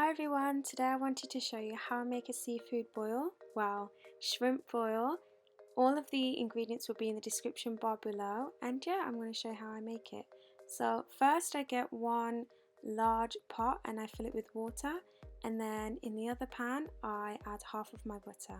Hi everyone, today I wanted to show you how I make a seafood boil, well, shrimp boil. All of the ingredients will be in the description bar below, and yeah, I'm going to show you how I make it. So first I get one large pot and I fill it with water, and then in the other pan I add half of my butter.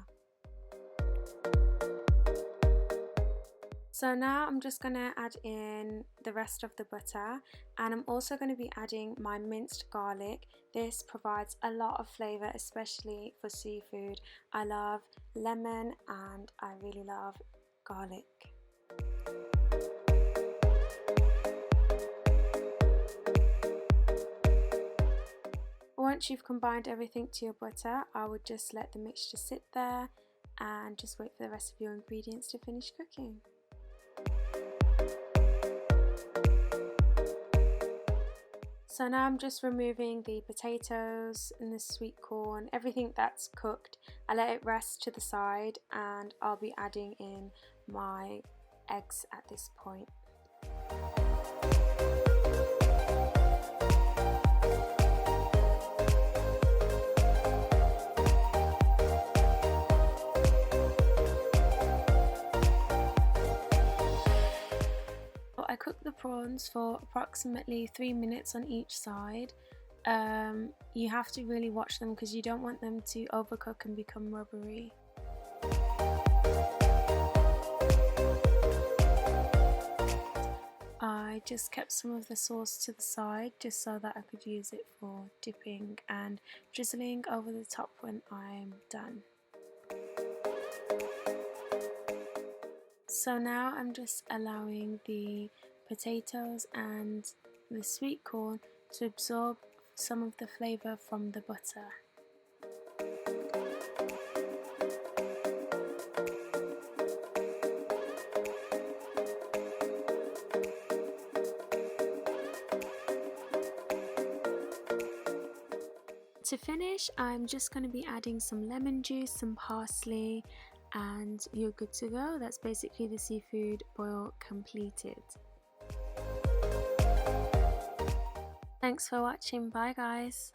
So now I'm just going to add in the rest of the butter, and I'm also going to be adding my minced garlic. This provides a lot of flavour, especially for seafood. I love lemon and I really love garlic. Once you've combined everything to your butter, I would just let the mixture sit there and just wait for the rest of your ingredients to finish cooking. So now I'm just removing the potatoes and the sweet corn, everything that's cooked. I let it rest to the side and I'll be adding in my eggs at this point. I cook the prawns for approximately 3 minutes on each side. You have to really watch them because you don't want them to overcook and become rubbery. I just kept some of the sauce to the side just so that I could use it for dipping and drizzling over the top when I'm done. So now I'm just allowing the potatoes and the sweet corn to absorb some of the flavour from the butter. To finish, I'm just going to be adding some lemon juice, some parsley, and you're good to go. That's basically the seafood boil completed. Thanks for watching. Bye guys.